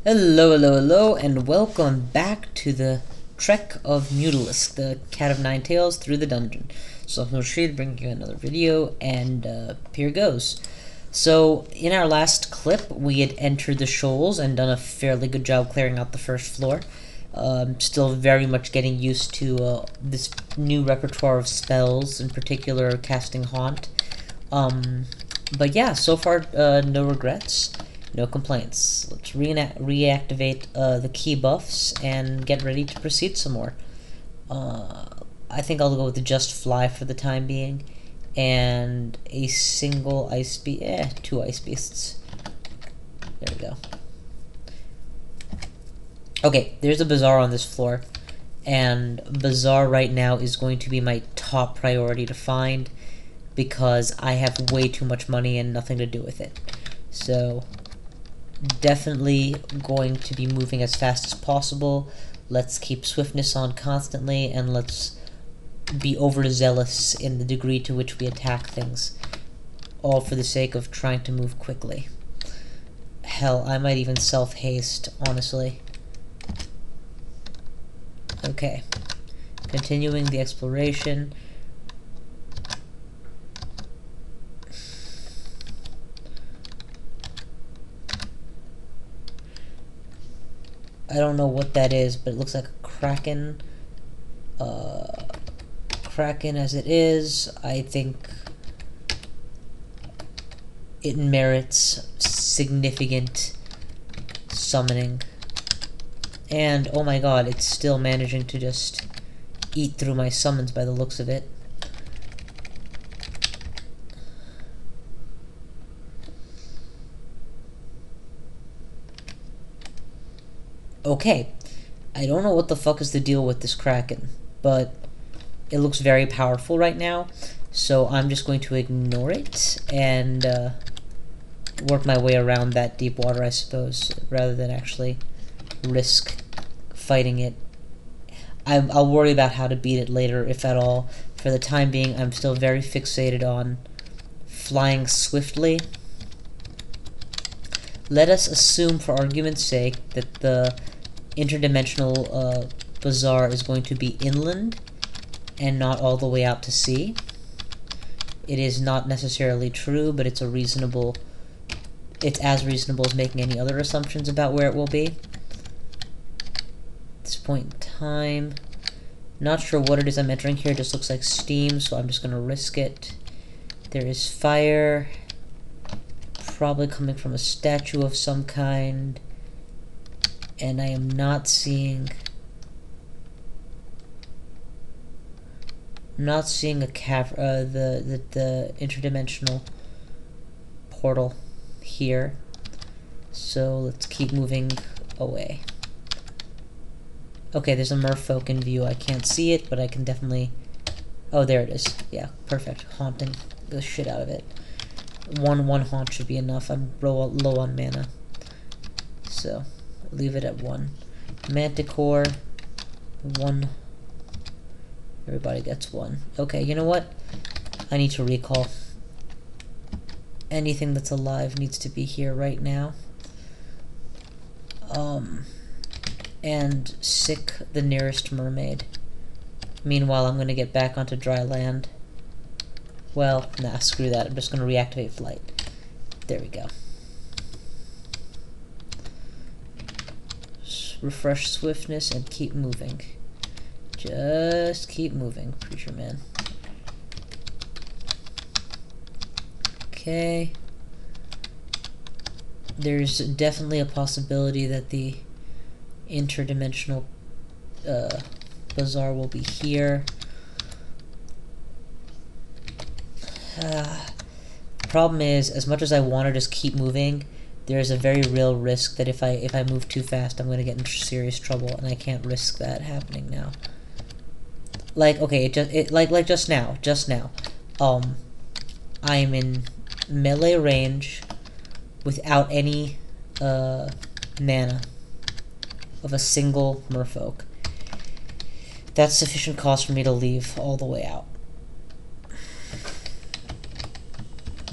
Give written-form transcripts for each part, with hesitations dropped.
Hello, hello, hello, and welcome back to the Trek of Mutalisk, the Cat of Nine Tails through the dungeon. So I'm Rashid bringing you another video, and here goes. So in our last clip, we had entered the Shoals and done a fairly good job clearing out the first floor. Still very much getting used to this new repertoire of spells, in particular casting Haunt. But yeah, so far no regrets. No complaints. Let's reactivate the key buffs and get ready to proceed some more. I think I'll go with the Just Fly for the time being, and a single ice beast. Two ice beasts. There we go. Okay, there's a bazaar on this floor, and bazaar right now is going to be my top priority to find because I have way too much money and nothing to do with it. So definitely going to be moving as fast as possible. Let's keep swiftness on constantly, and let's be overzealous in the degree to which we attack things, all for the sake of trying to move quickly. Hell, I might even self-haste, honestly. Okay, continuing the exploration. I don't know what that is, but it looks like a kraken. Kraken as it is, I think it merits significant summoning. And, oh my god, it's still managing to just eat through my summons by the looks of it. Okay, I don't know what the fuck is the deal with this kraken, but it looks very powerful right now, so I'm just going to ignore it and work my way around that deep water, I suppose, rather than actually risk fighting it. I'll worry about how to beat it later, if at all. For the time being, I'm still very fixated on flying swiftly. Let us assume, for argument's sake, that the interdimensional bazaar is going to be inland and not all the way out to sea. It is not necessarily true, but it's as reasonable as making any other assumptions about where it will be. At this point in time, not sure what it is I'm entering here. It just looks like steam, so I'm just going to risk it. There is fire, probably coming from a statue of some kind, and I am not seeing a the interdimensional portal here, so let's keep moving away. Okay, there's a merfolk in view. I can't see it, but I can definitely... Oh, there it is. Yeah, perfect. Haunting the shit out of it. One haunt should be enough. I'm low on mana, so leave it at 1. Manticore, 1. Everybody gets 1. Okay, you know what? I need to recall. Anything that's alive needs to be here right now. And sick the nearest mermaid. Meanwhile, I'm going to get back onto dry land. Well, nah, screw that. I'm just going to reactivate flight. There we go. Refresh swiftness and keep moving. Just keep moving, Preacher Man. Okay. There's definitely a possibility that the interdimensional bazaar will be here. Problem is, as much as I want to just keep moving, there's a very real risk that if I move too fast, I'm going to get into serious trouble, and I can't risk that happening now. Like, okay, like just now, I'm in melee range without any mana of a single merfolk. That's sufficient cause for me to leave all the way out.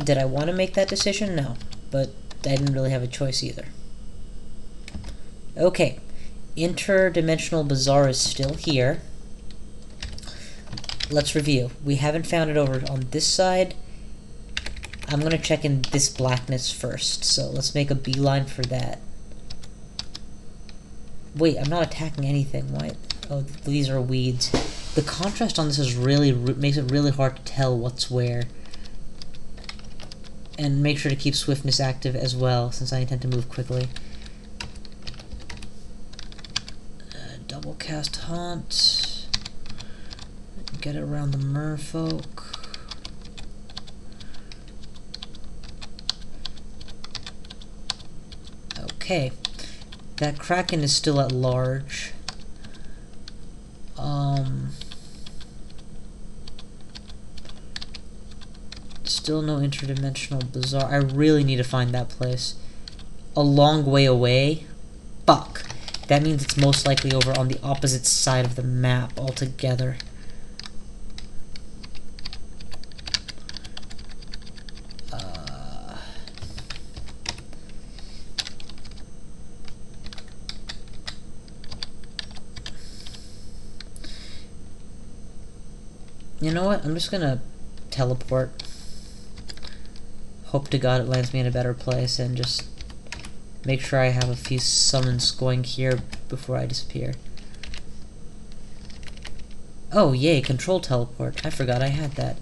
Did I want to make that decision? No, but I didn't really have a choice either. Okay, Interdimensional Bazaar is still here. Let's review. We haven't found it over on this side. I'm gonna check in this blackness first, so let's make a beeline for that. Wait, I'm not attacking anything. Why? Oh, these are weeds. The contrast on this is really makes it really hard to tell what's where. And make sure to keep swiftness active as well, since I intend to move quickly. Double cast haunt. Get it around the merfolk. Okay. That Kraken is still at large. Still no Interdimensional Bazaar. I really need to find that place. A long way away? Fuck. That means it's most likely over on the opposite side of the map altogether. You know what? I'm just gonna teleport. Hope to God it lands me in a better place and just make sure I have a few summons going here before I disappear. Oh, yay, control teleport. I forgot I had that.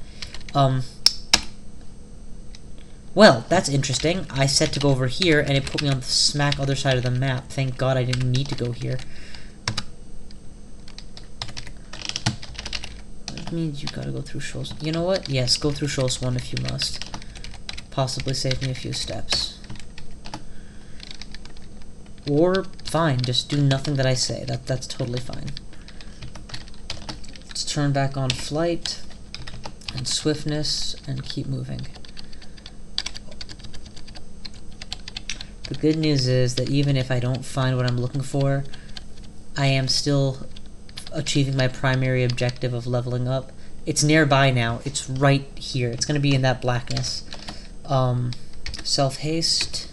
Well, that's interesting. I said to go over here, and it put me on the smack other side of the map. Thank God I didn't need to go here. That means you gotta go through Shoals. You know what? Yes, go through Shoals 1 if you must. Possibly save me a few steps. Or, fine, just do nothing that I say. That's totally fine. Let's turn back on flight, and swiftness, and keep moving. The good news is that even if I don't find what I'm looking for, I am still achieving my primary objective of leveling up. It's nearby now. It's right here. It's going to be in that blackness. Self-haste.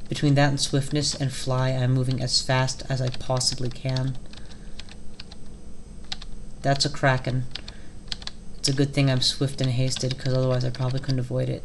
Between that and swiftness and fly, I'm moving as fast as I possibly can. That's a Kraken. It's a good thing I'm swift and hasted, because otherwise I probably couldn't avoid it.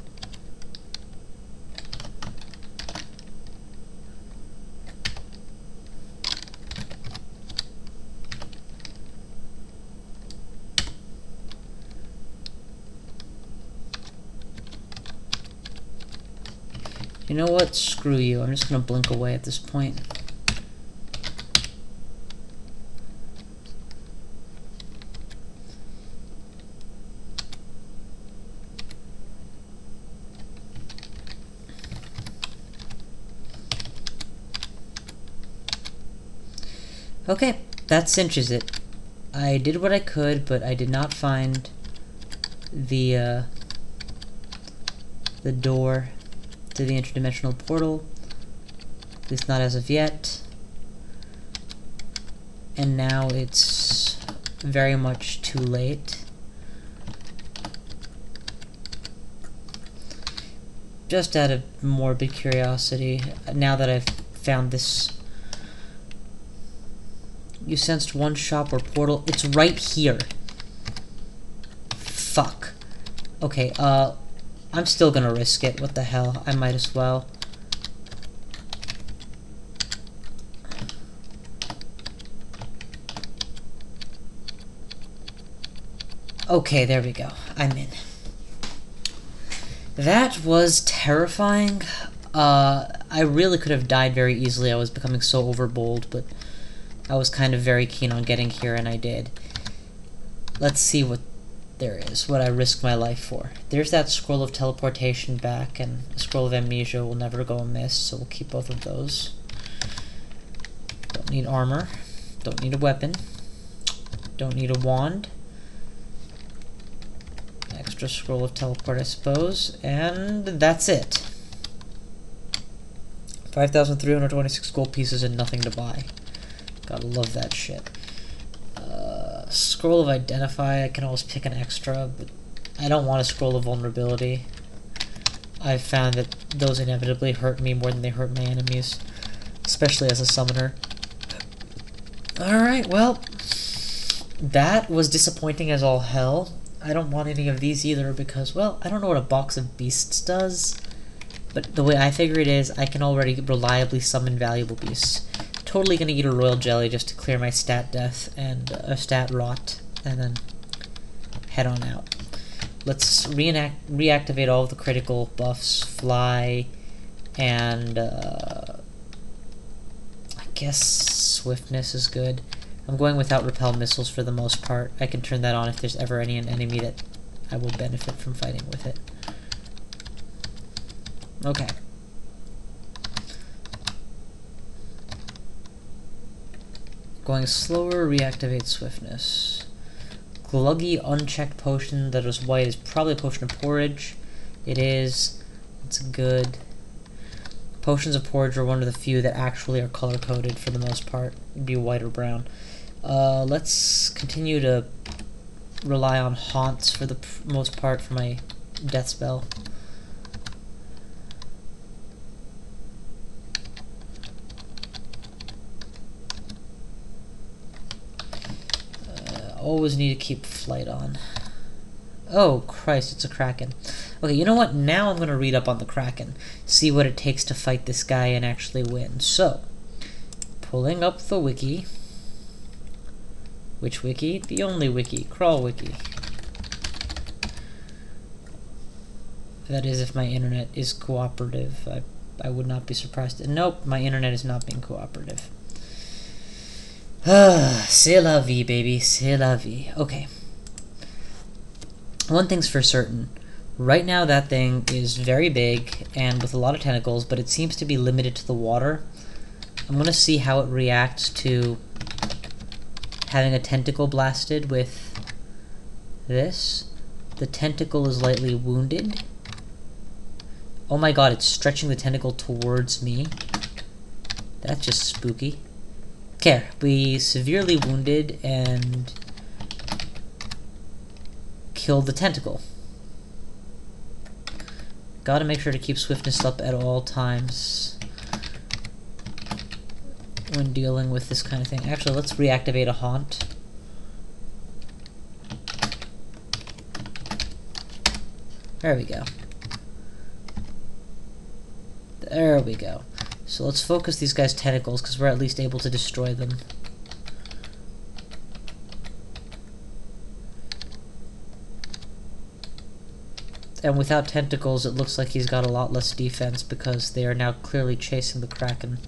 You know what? Screw you. I'm just gonna blink away at this point. Okay, that cinches it. I did what I could, but I did not find the door to the Interdimensional Portal. At least not as of yet. And now it's very much too late. Just out of morbid curiosity, now that I've found this. You sensed one shop or portal. It's right here. Fuck. Okay, I'm still gonna risk it. What the hell? I might as well. Okay, there we go. I'm in. That was terrifying. I really could have died very easily. I was becoming so overbold, but I was kind of very keen on getting here, and I did. Let's see what there is, what I risked my life for. There's that scroll of teleportation back, and the scroll of amnesia will never go amiss, so we'll keep both of those. Don't need armor. Don't need a weapon. Don't need a wand. Extra scroll of teleport, I suppose. And that's it. 5,326 gold pieces and nothing to buy. Gotta love that shit. Scroll of identify, I can always pick an extra, but I don't want a scroll of vulnerability. I've found that those inevitably hurt me more than they hurt my enemies, especially as a summoner. Alright, well, that was disappointing as all hell. I don't want any of these either because, well, I don't know what a box of beasts does, but the way I figure it is, I can already reliably summon valuable beasts. Totally gonna eat a royal jelly just to clear my stat death and stat rot, and then head on out. Let's reactivate all of the critical buffs, fly, and I guess swiftness is good. I'm going without repel missiles for the most part. I can turn that on if there's ever an enemy that I will benefit from fighting with it. Okay. Going slower, reactivate swiftness. Gluggy unchecked potion that is white is probably a potion of porridge. It is. It's good. Potions of porridge are one of the few that actually are color-coded for the most part. It'd be white or brown. Let's continue to rely on haunts for the most part for my death spell. Always need to keep flight on. Oh, Christ, it's a Kraken. Okay, you know what? Now I'm going to read up on the Kraken. See what it takes to fight this guy and actually win. So, pulling up the wiki. Which wiki? The only wiki. Crawl wiki. That is if my internet is cooperative. I would not be surprised. Nope, my internet is not being cooperative. C'est la vie, baby. C'est la vie. Okay. One thing's for certain. Right now that thing is very big and with a lot of tentacles, but it seems to be limited to the water. I'm going to see how it reacts to having a tentacle blasted with this. The tentacle is lightly wounded. Oh my god, it's stretching the tentacle towards me. That's just spooky. Okay, we severely wounded and killed the tentacle. Gotta make sure to keep swiftness up at all times when dealing with this kind of thing. Actually, let's reactivate a haunt. There we go. There we go. So let's focus these guys' tentacles, because we're at least able to destroy them. And without tentacles, it looks like he's got a lot less defense, because they are now clearly chasing the Kraken.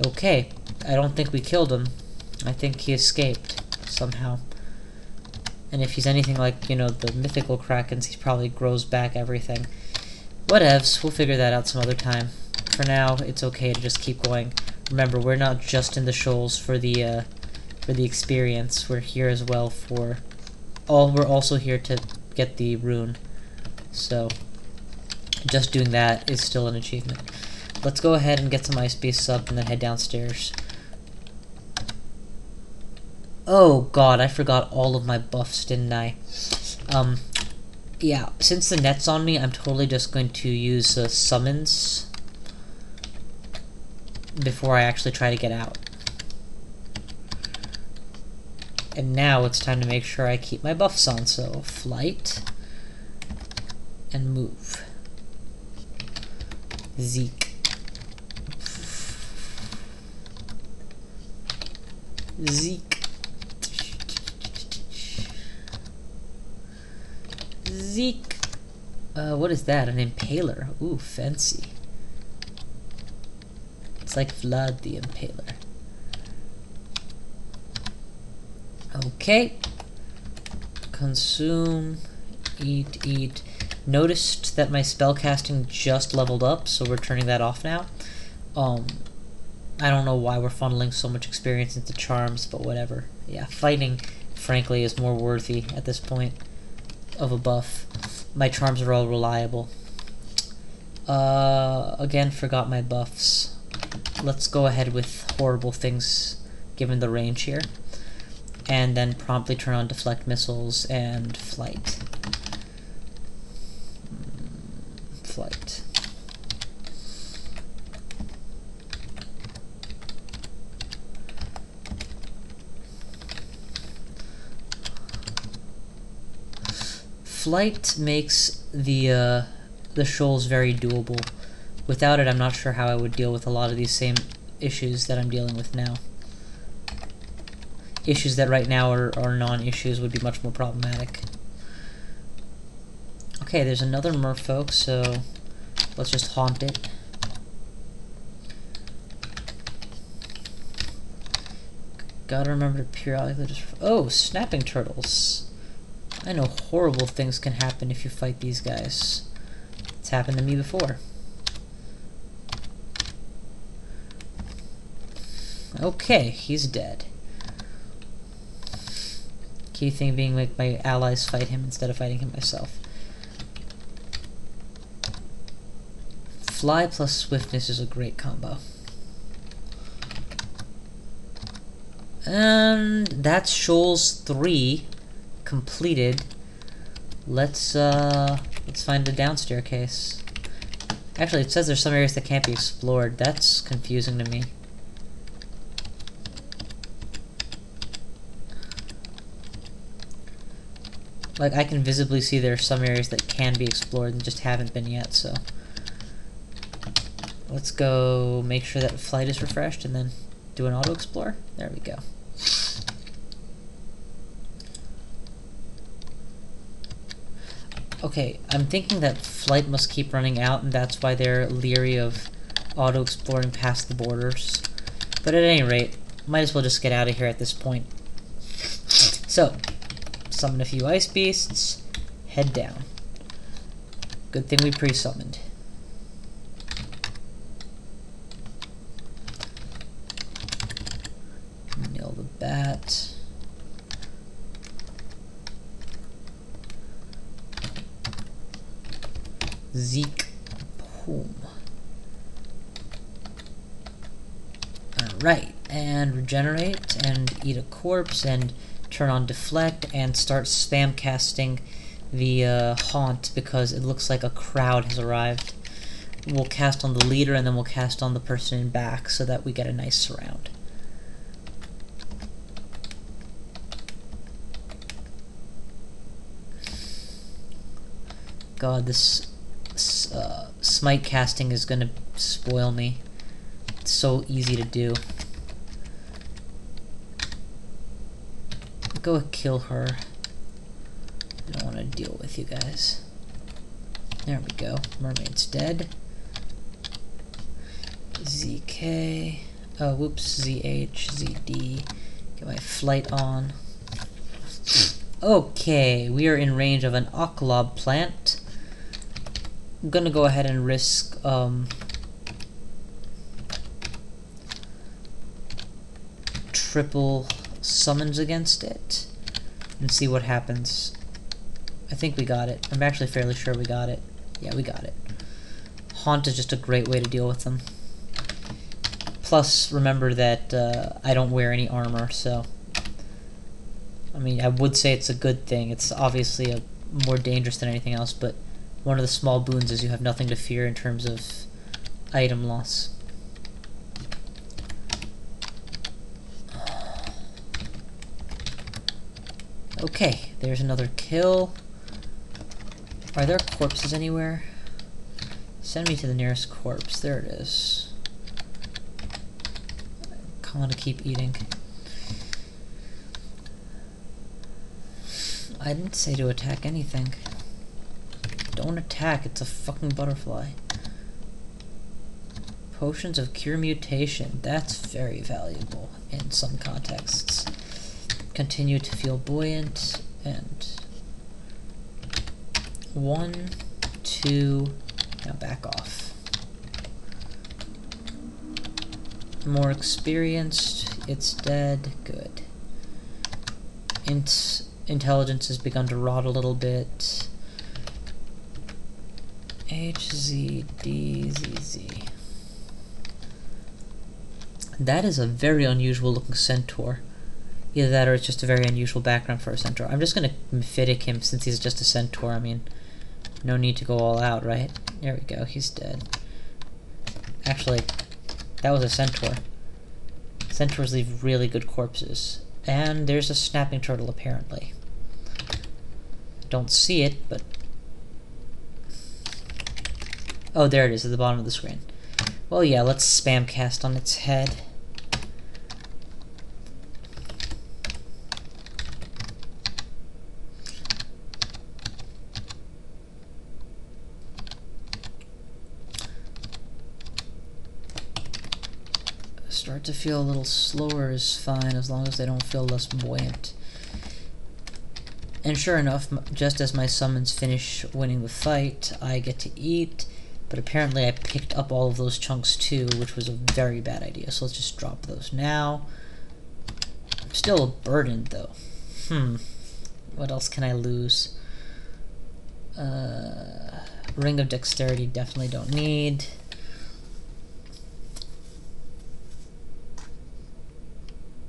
Okay, I don't think we killed him. I think he escaped, somehow. And if he's anything like, you know, the mythical Krakens, he probably grows back everything. Whatevs, we'll figure that out some other time. For now, it's okay to just keep going. Remember, we're not just in the Shoals for the experience. We're here as well for... we're also here to get the rune. So, just doing that is still an achievement. Let's go ahead and get some ice beasts up and then head downstairs. Oh god, I forgot all of my buffs, didn't I? Yeah, since the net's on me, I'm totally just going to use summons before I actually try to get out. And now it's time to make sure I keep my buffs on, so flight and move. Zeke. Zeke. Zeke. What is that? An impaler. Ooh, fancy. It's like Vlad the Impaler. Okay. Consume. Eat, eat. Noticed that my spellcasting just leveled up, so we're turning that off now. I don't know why we're funneling so much experience into charms, but whatever. Yeah, fighting, frankly, is more worthy at this point of a buff. My charms are all reliable. Again, forgot my buffs. Let's go ahead with horrible things, given the range here. and then promptly turn on deflect missiles and flight. Flight. Flight makes the Shoals very doable. Without it, I'm not sure how I would deal with a lot of these same issues that I'm dealing with now. Issues that right now are non-issues would be much more problematic. Okay, there's another merfolk, so let's just haunt it. Gotta remember to periodically just... Oh, snapping turtles. I know horrible things can happen if you fight these guys. It's happened to me before. Okay, he's dead. Key thing being make my allies fight him instead of fighting him myself. Fly plus swiftness is a great combo. And that's Shoals 3 completed. Let's find the down staircase. Actually, it says there's some areas that can't be explored. That's confusing to me. Like, I can visibly see there are some areas that can be explored and just haven't been yet, so... Let's go make sure that flight is refreshed and then do an auto-explore. There we go. Okay, I'm thinking that flight must keep running out, and that's why they're leery of auto-exploring past the borders. But at any rate, might as well just get out of here at this point. So, summon a few ice beasts, head down. Good thing we pre-summoned. Nail the bat. Zeke. Boom. Alright, and regenerate, and eat a corpse, and turn on deflect, and start spam casting the haunt, because it looks like a crowd has arrived. We'll cast on the leader, and then we'll cast on the person in back, so that we get a nice surround. God, this smite casting is gonna spoil me. It's so easy to do. Go kill her. I don't want to deal with you guys. There we go. Mermaid's dead. ZK. Oh, whoops. ZH. ZD. Get my flight on. Okay, we are in range of an Oklob plant. I'm gonna go ahead and risk triple summons against it and see what happens. I think we got it. I'm actually fairly sure we got it. Yeah, we got it. Haunt is just a great way to deal with them. Plus, remember that I don't wear any armor, so... I mean, I would say it's a good thing. It's obviously more dangerous than anything else, but one of the small boons is you have nothing to fear in terms of item loss. Okay, there's another kill. Are there corpses anywhere? Send me to the nearest corpse. There it is. I want to keep eating. I didn't say to attack anything. Don't attack, it's a fucking butterfly. Potions of Cure Mutation. That's very valuable in some contexts. Continue to feel buoyant, and 1, 2, now back off. More experienced, it's dead, good. Intelligence has begun to rot a little bit. HZDZZ. That is a very unusual looking centaur. Either that or it's just a very unusual background for a centaur. I'm just gonna Mephitic him since he's just a centaur. I mean, no need to go all out, right? There we go, he's dead. Actually, that was a centaur. Centaurs leave really good corpses. And there's a snapping turtle, apparently. Don't see it, but... oh, there it is, at the bottom of the screen. Well, yeah, let's spam cast on its head. Start to feel a little slower is fine, as long as they don't feel less buoyant. And sure enough, just as my summons finish winning the fight, I get to eat, but apparently I picked up all of those chunks too, which was a very bad idea, so let's just drop those now. I'm still burdened though. What else can I lose? Ring of Dexterity definitely don't need.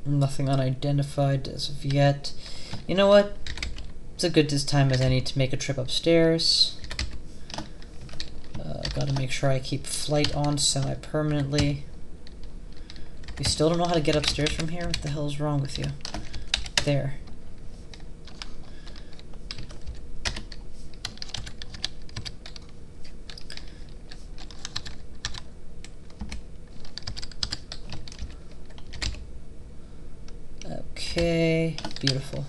Nothing unidentified as of yet. You know what? It's a good time as any to make a trip upstairs. Gotta make sure I keep flight on semi-permanently. You still don't know how to get upstairs from here? What the hell is wrong with you? There. Okay, beautiful.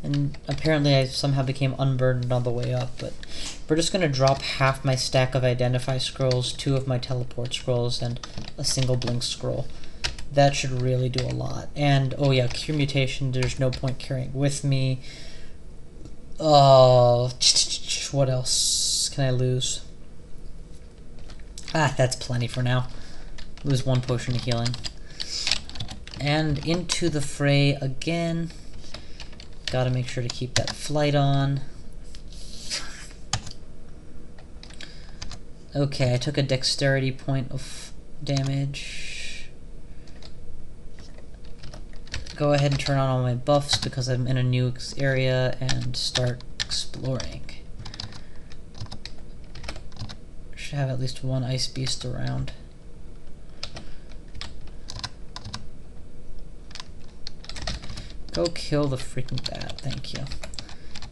And apparently I somehow became unburdened on the way up, but we're just gonna drop half my stack of Identify scrolls, 2 of my Teleport scrolls, and a single Blink scroll. That should really do a lot. And, oh yeah, Cure Mutation, there's no point carrying with me. Oh, what else can I lose? Ah, that's plenty for now. Lose 1 potion of healing. And into the fray again. Gotta make sure to keep that flight on. Okay, I took a dexterity point of damage. Go ahead and turn on all my buffs because I'm in a new area and start exploring. Should have at least 1 ice beast around. Go kill the freaking bat, thank you.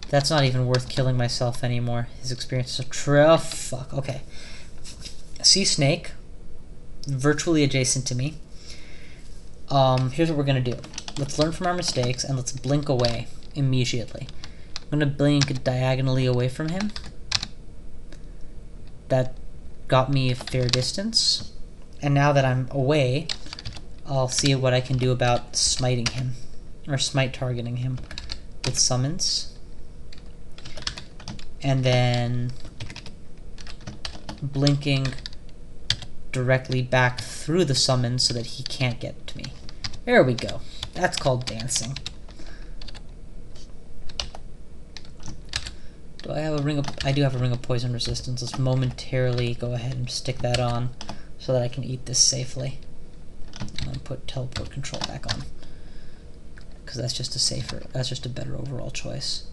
That's not even worth killing myself anymore. His experience is a fuck, okay. Sea snake, virtually adjacent to me. Here's what we're gonna do. Let's learn from our mistakes and let's blink away immediately. I'm gonna blink diagonally away from him. That got me a fair distance. And now that I'm away, I'll see what I can do about smiting him. Or smite targeting him with summons. And then blinking directly back through the summon so that he can't get to me. There we go. That's called dancing. Do I have a ring of... I do have a ring of poison resistance. Let's momentarily go ahead and stick that on so that I can eat this safely. And put teleport control back on. Because that's just a safer, that's just a better overall choice.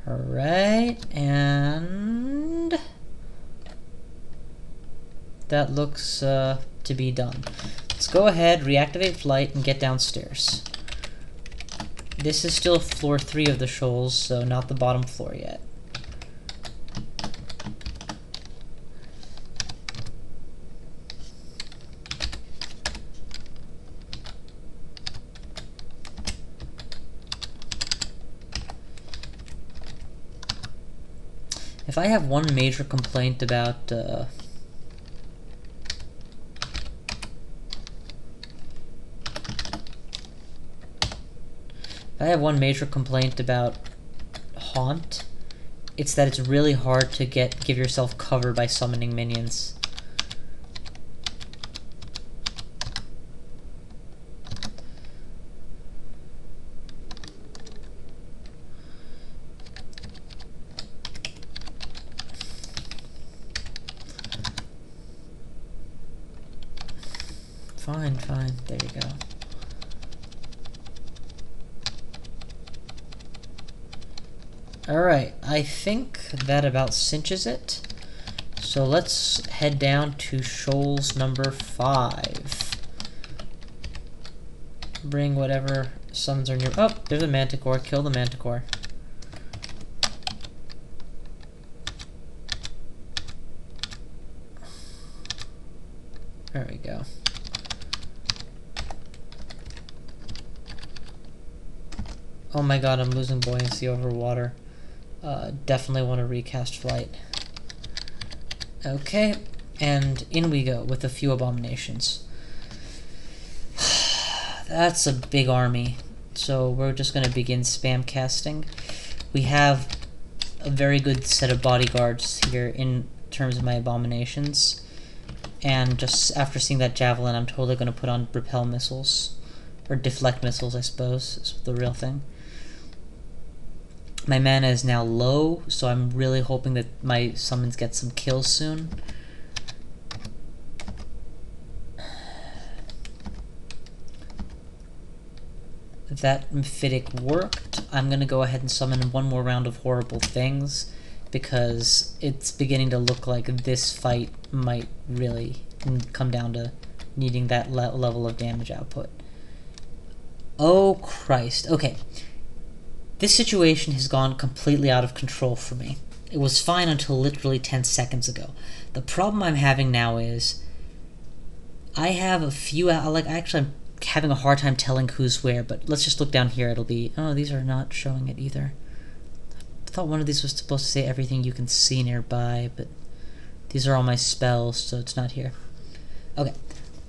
Alright, and that looks to be done. Let's go ahead, reactivate flight, and get downstairs. This is still floor 3 of the Shoals, so not the bottom floor yet. If I have one major complaint about if I have one major complaint about Haunt, it's that it's really hard to give yourself cover by summoning minions. fine, fine. There you go. Alright, I think that about cinches it. So let's head down to Shoals number 5. Bring whatever summons are near. Oh, there's a manticore. Kill the manticore. There we go. Oh my god, I'm losing buoyancy over water. Definitely want to recast flight. Okay, and in we go with a few abominations. That's a big army, so we're just going to begin spam casting. We have a very good set of bodyguards here in terms of my abominations, and just after seeing that javelin, I'm totally going to put on repel missiles, or deflect missiles, I suppose, is the real thing. My mana is now low, so I'm really hoping that my summons get some kills soon. That Mephitic worked. I'm going to go ahead and summon one more round of horrible things, because it's beginning to look like this fight might really come down to needing that level of damage output. Oh Christ. Okay. This situation has gone completely out of control for me. It was fine until literally 10 seconds ago. The problem I'm having now is I have a few, actually I'm having a hard time telling who's where, but let's just look down here. It'll be, oh, these are not showing it either. I thought one of these was supposed to say everything you can see nearby, but these are all my spells, so it's not here. Okay,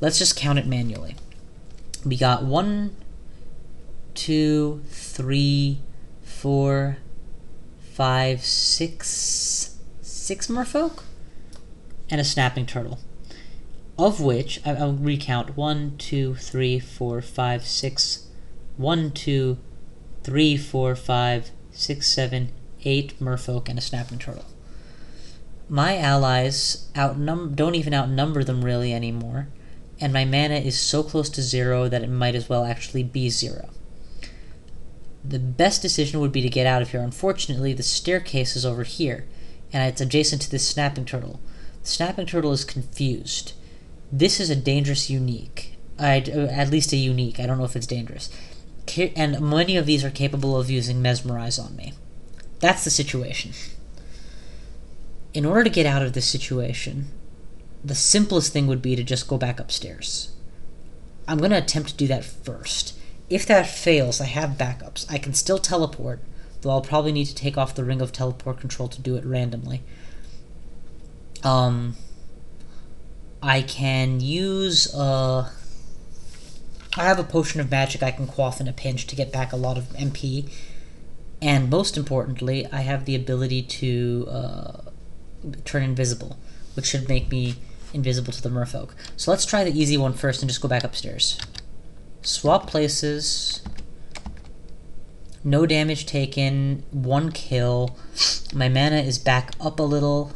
let's just count it manually. We got 1, 2, 3, 4, 5, 6 merfolk and a snapping turtle, of which I'll recount 1, 2, 3, 4, 5, 6, 1, 2, 3, 4, 5, 6, 7, 8 merfolk and a snapping turtle. My allies don't even outnumber them really anymore, and my mana is so close to 0 that it might as well actually be 0. The best decision would be to get out of here. Unfortunately, the staircase is over here, and it's adjacent to this snapping turtle. The snapping turtle is confused. This is a dangerous unique. At least a unique. I don't know if it's dangerous. And many of these are capable of using Mesmerize on me. That's the situation. In order to get out of this situation, the simplest thing would be to just go back upstairs. I'm going to attempt to do that first. If that fails, I have backups. I can still teleport, though I'll probably need to take off the Ring of Teleport Control to do it randomly. I can use, I have a Potion of Magic I can quaff in a pinch to get back a lot of MP. And most importantly, I have the ability to turn invisible, which should make me invisible to the merfolk. So let's try the easy one first and just go back upstairs. Swap places. No damage taken. 1 kill. My mana is back up a little.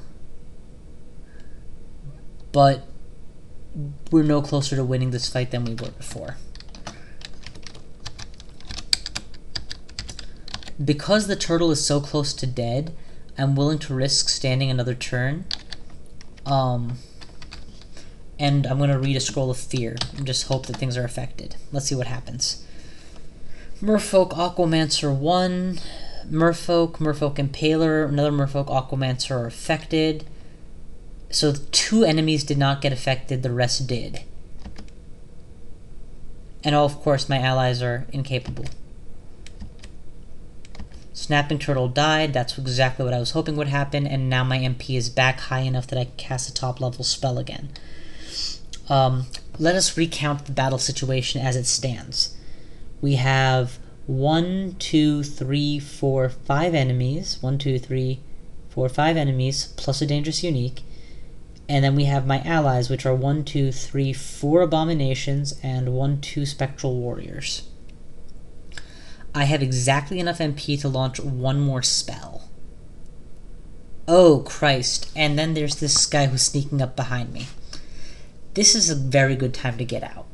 But we're no closer to winning this fight than we were before. Because the turtle is so close to dead, I'm willing to risk standing another turn. And I'm going to read a Scroll of Fear and just hope that things are affected. Let's see what happens. Merfolk Aquamancer 1. Merfolk Impaler, another Merfolk Aquamancer are affected. So 2 enemies did not get affected, the rest did. And of course my allies are incapable. Snapping Turtle died, that's exactly what I was hoping would happen, and now my MP is back high enough that I can cast a top level spell again. Let us recount the battle situation as it stands. We have 1, 2, 3, 4, 5 enemies. 1, 2, 3, 4, 5 enemies, plus a dangerous unique. And then we have my allies, which are 1, 2, 3, 4 abominations, and 1, 2 spectral warriors. I have exactly enough MP to launch 1 more spell. Oh, Christ. And then there's this guy who's sneaking up behind me. This is a very good time to get out.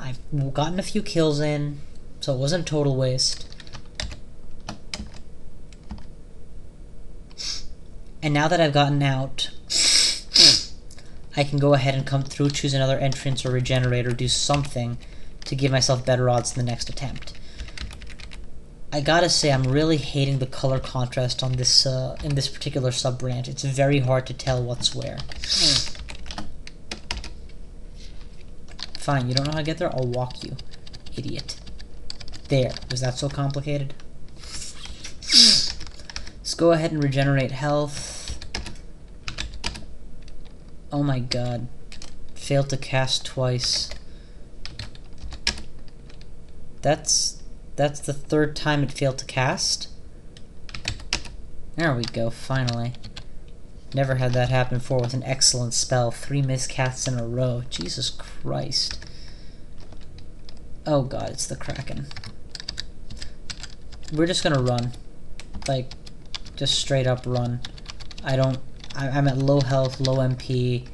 I've gotten a few kills in, so it wasn't a total waste. And now that I've gotten out, I can go ahead and come through, choose another entrance or regenerate or do something to give myself better odds in the next attempt. I gotta say, I'm really hating the color contrast on this in this particular sub-branch. It's very hard to tell what's where. Fine, you don't know how to get there? I'll walk you, idiot. There. Was that so complicated? Let's go ahead and regenerate health. Oh my god. Failed to cast twice. That's the third time it failed to cast. There we go, finally. Never had that happen before with an excellent spell. 3 miscasts in a row. Jesus Christ. Oh god, it's the Kraken. We're just gonna run. Like, just straight up run. I'm at low health, low MP.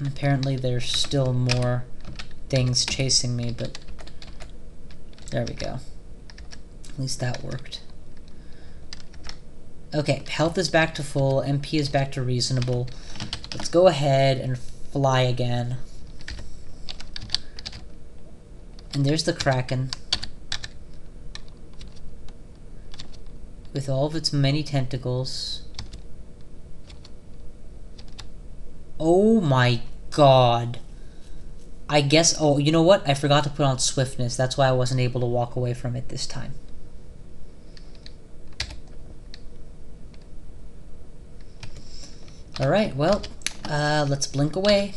Apparently there's still more things chasing me, but there we go. At least that worked. Okay, health is back to full, MP is back to reasonable. Let's go ahead and fly again. And there's the Kraken. With all of its many tentacles. Oh my god. I guess, oh, you know what? I forgot to put on swiftness. That's why I wasn't able to walk away from it this time. Alright, well, let's blink away.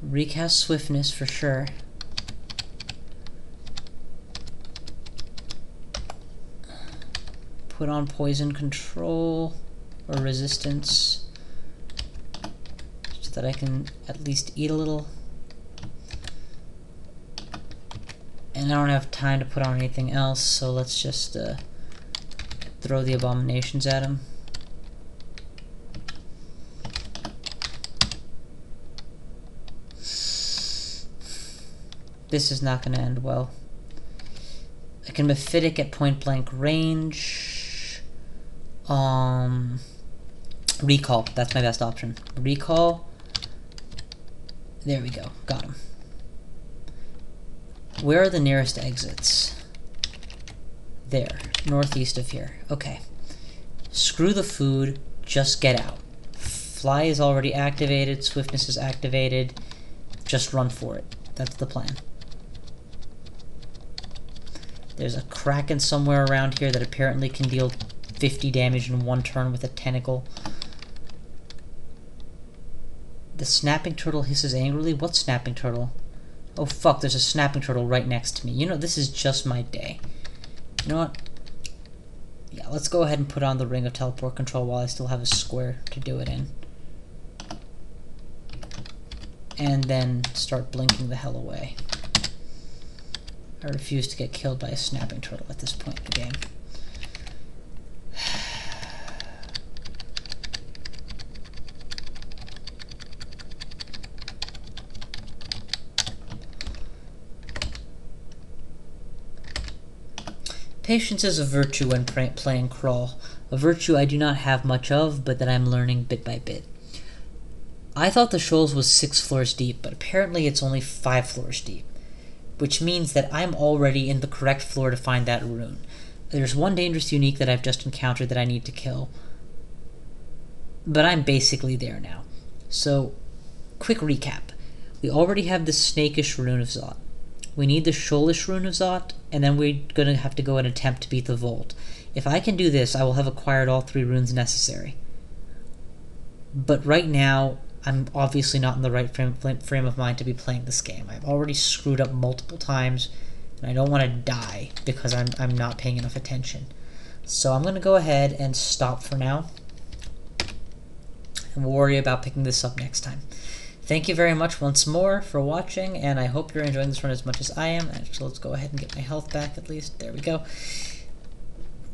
Recast swiftness for sure. Put on poison control or resistance so that I can at least eat a little. And I don't have time to put on anything else, so let's just throw the abominations at him. This is not going to end well. I can Mephitic at point blank range. Recall. That's my best option. Recall. There we go. Got him. Where are the nearest exits? There. Northeast of here. Okay. Screw the food. Just get out. Fly is already activated. Swiftness is activated. Just run for it. That's the plan. There's a Kraken somewhere around here that apparently can deal 50 damage in one turn with a tentacle. The snapping turtle hisses angrily? What snapping turtle? Oh fuck, there's a snapping turtle right next to me. You know, this is just my day. You know what? Yeah, let's go ahead and put on the Ring of Teleport Control while I still have a square to do it in. And then start blinking the hell away. I refuse to get killed by a snapping turtle at this point in the game. Patience is a virtue when playing Crawl. A virtue I do not have much of, but that I'm learning bit by bit. I thought the Shoals was 6 floors deep, but apparently it's only 5 floors deep. Which means that I'm already in the correct floor to find that rune. There's one dangerous unique that I've just encountered that I need to kill. But I'm basically there now. So, quick recap. We already have the snakish rune of Zot. We need the shoalish rune of Zot, and then we're going to have to go and attempt to beat the Volt. If I can do this, I will have acquired all 3 runes necessary. But right now, I'm obviously not in the right frame of mind to be playing this game. I've already screwed up multiple times, and I don't want to die because I'm not paying enough attention. So I'm going to go ahead and stop for now, and we'll worry about picking this up next time. Thank you very much once more for watching, and I hope you're enjoying this run as much as I am. So let's go ahead and get my health back at least. There we go.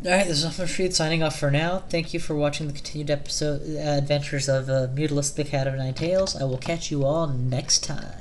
Alright, this is Rashid signing off for now. Thank you for watching the continued adventures of Mutalisk the Cat of Nine Tails. I will catch you all next time.